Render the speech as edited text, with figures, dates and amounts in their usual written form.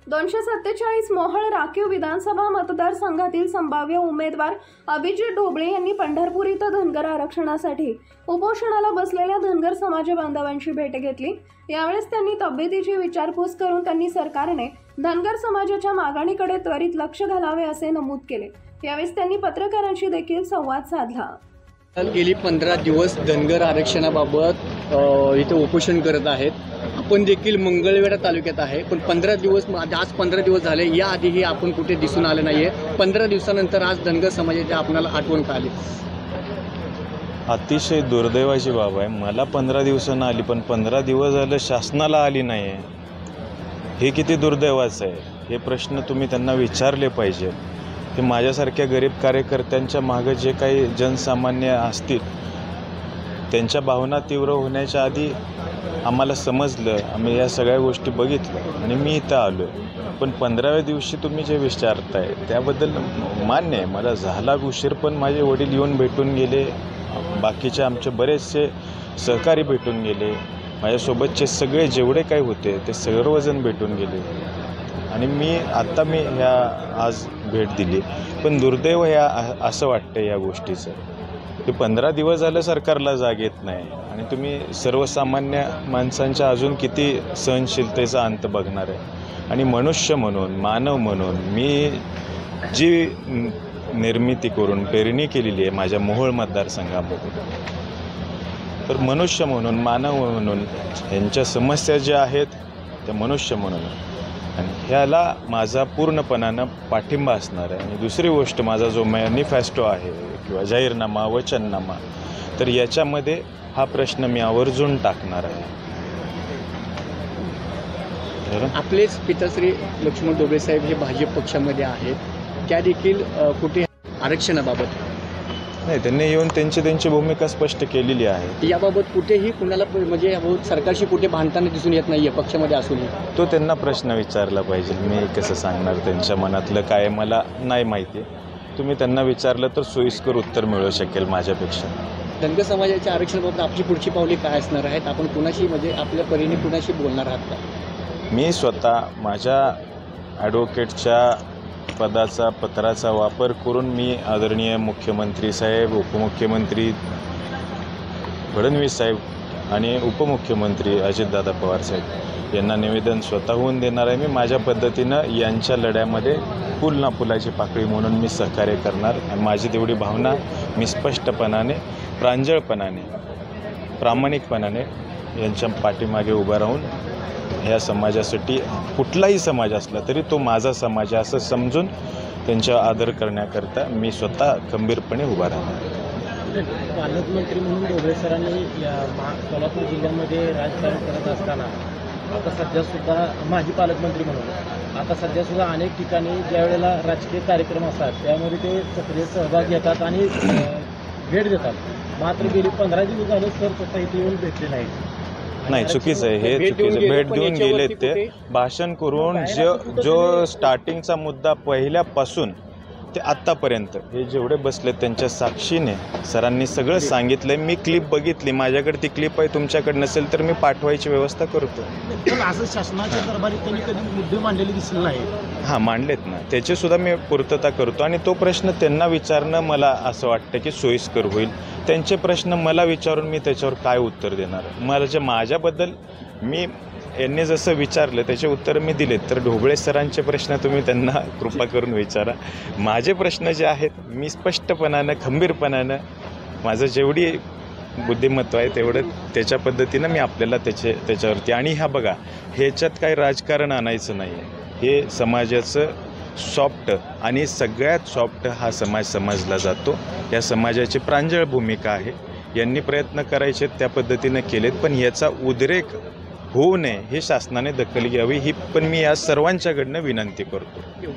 247 मोहोळ राखीव विधानसभा मतदारसंघातील संभाव्य उमेदवार अभिजित ढोबळे यांनी पंढरपूर इथं धनगर आरक्षणासाठी उपोषणाला बसलेल्या धनगर समाज बांधवांची भेट घेतली। यावेळेस त्यांनी तब्येतीची विचारपूस करून त्यांनी सरकारने धनगर समाजाच्या मागणीकडे त्वरित लक्ष घालावे असे नमूद केले। यावेळेस त्यांनी पत्रकारांशी देखील संवाद साधला। गेली 15 दिवस धनगर आरक्षणाबाबत इथे उपोषण करत आहेत। आपण देखील मंगळवेढा तालुक्यात आहे, पण 15 दिवस आज 15 दिवस झाले, याआधीही आपण कुठे दिसून आले नाहीये। 15 दिवसानंतर आज धनगर समाजाची आपल्याला आठवण का आली? अतिशय दुर्दैवाची बाब आहे। मला 15 दिवसांना आली, पण 15 दिवस झाले शासनाला आली नाही। हे किती दुर्दैवाचं आहे, हे प्रश्न तुम्ही त्यांना विचारले पाहिजे। ते माझ्यासारख्या गरीब कार्यकर्त्यांच्या मागे जे काही जनसामान्य असतील त्यांच्या भावना तीव्र होण्याच्या आधी आम्हाला समजलं, आम्ही या सगळ्या गोष्टी बघितल्या आणि मी इथं आलो आहे। पण 15व्या दिवशी तुम्ही जे विचारताय त्याबद्दल मान्य आहे, मला झाला उशीर, पण माझे वडील येऊन भेटून गेले, बाकीचे आमचे बरेचसे सहकारी भेटून गेले, माझ्यासोबतचे सगळे जेवढे काही होते ते सर्वजण भेटून गेले आणि मी आज भेट दिली। पण दुर्दैव असं वाटतं या गोष्टीचं की 15 दिवस झालं सरकारला जाग येत नाही आणि तुम्ही सर्वसामान्य माणसांच्या अजून किती सहनशीलतेचा अंत बघणार आहे। आणि मनुष्य म्हणून, मानव म्हणून मी जी निर्मिती करून पेरणी केलेली आहे माझ्या मोहोळ मतदारसंघामध्ये, तर मनुष्य म्हणून, मानव म्हणून यांच्या समस्या ज्या आहेत त्या मनुष्य म्हणून आणि ह्याला माझा पूर्णपणानं पाठिंबा असणार आहे। आणि दुसरी गोष्ट, माझा जो मॅनिफेस्टो आहे किंवा जाहीरनामा, वचननामा, तर याच्यामध्ये हा प्रश्न मी आवर्जून टाकणार आहे। आपलेच पिताश्री लक्ष्मण ढोबळे साहेब हे भाजप पक्षामध्ये आहेत, त्या देखील कुठे आरक्षणाबाबत नाही, त्यांनी येऊन त्यांची भूमिका स्पष्ट केलेली आहे। याबाबत कुठेही कुणाला म्हणजे सरकारशी कुठे भांडताना दिसून येत नाहीये पक्षामध्ये असूनही। तो त्यांना प्रश्न विचारला पाहिजे, मी कसं सांगणार त्यांच्या मनातलं काय, मला नाही माहिती। तुम्ही त्यांना विचारलं तर सोयीस्कर उत्तर मिळू शकेल माझ्यापेक्षा। धनगर समाजाच्या आरक्षणाबाबत आपली पुढची पावले काय असणार आहेत? आपण कुणाशी म्हणजे आपल्या परीने कुणाशी बोलणार आहात का? मी स्वतः माझ्या ॲडव्होकेटच्या पदाचा पत्राचा वापर करून मी आदरणीय मुख्यमंत्री साहेब, उपमुख्यमंत्री फडणवीस साहेब आणि उपमुख्यमंत्री अजितदादा पवार साहेब यांना निवेदन स्वतःहून देणार आहे। मी माझ्या पद्धतीनं यांच्या लढ्यामध्ये पूल ना पुलाची पाकळी म्हणून मी सहकार्य करणार आणि माझी तेवढी भावना मी स्पष्टपणाने, प्रांजळपणाने, प्रामाणिकपणाने यांच्या पाठीमागे उभा राहून ह्या समाजासाठी, कुठलाही समाज असला तरी तो माझा समाज आहे असं समजून त्यांचा आदर करण्याकरता मी स्वतः खंबीरपणे उभा राहणार। पालकमंत्री म्हणून ढोबळे सरांनी सोलापूर जिल्ह्यामध्ये राजकारण करत असताना आता सध्यासुद्धा माजी पालकमंत्री म्हणून आता सध्यासुद्धा अनेक ठिकाणी ज्या वेळेला राजकीय कार्यक्रम असतात त्यामध्ये ते सक्रिय सहभाग घेतात आणि भेट देतात, मात्र गेली 15 दिवस झाले सर स्वतः इथे येऊन भेटले नाहीत। नाही, चुकीचं आहे, हे चुकीचं। भेट देऊन गेलेत ते भाषण करून, जो स्टार्टिंगचा मुद्दा पहिल्यापासून ते आत्तापर्यंत हे जेवढे बसले त्यांच्या साक्षीने सरांनी सगळं सांगितलंय। मी क्लिप बघितली, माझ्याकडे ती क्लिप आहे, तुमच्याकडे नसेल तर मी पाठवायची व्यवस्था करतो। असं शासनाच्या दरबारी त्यांनी कधी मुद्दे मांडलेले दिसले नाही? हां, मांडलेत ना, त्याची सुद्धा मी पूर्तता करतो आणि तो प्रश्न त्यांना विचारणं मला असं वाटतं की सोयीस्कर होईल। त्यांचे प्रश्न मला विचारून मी त्याच्यावर काय उत्तर देणार? माझ्याबद्दल मी यांनी जसं विचारलं त्याचे उत्तर मी दिलेत, तर ढोबळे सरांचे प्रश्न तुम्ही त्यांना कृपा करून विचारा। माझे प्रश्न जे आहेत मी स्पष्टपणानं, खंबीरपणानं, माझं जेवढी बुद्धिमत्व आहे तेवढं त्याच्या पद्धतीनं मी आपल्याला त्याच्यावरती, आणि हा बघा, ह्याच्यात काही राजकारण आणायचं नाही आहे, हे समाजाचं सॉफ्ट आणि सगळ्यात सॉफ्ट हा समाज समजला जातो, या समाजाची प्रांजळ भूमिका आहे। यांनी प्रयत्न करायचे त्या पद्धतीनं केलेत, पण याचा उद्रेक होऊ नये हे शासनाने दखल घ्यावी, ही पण मी या सर्वांच्याकडनं विनंती करतो।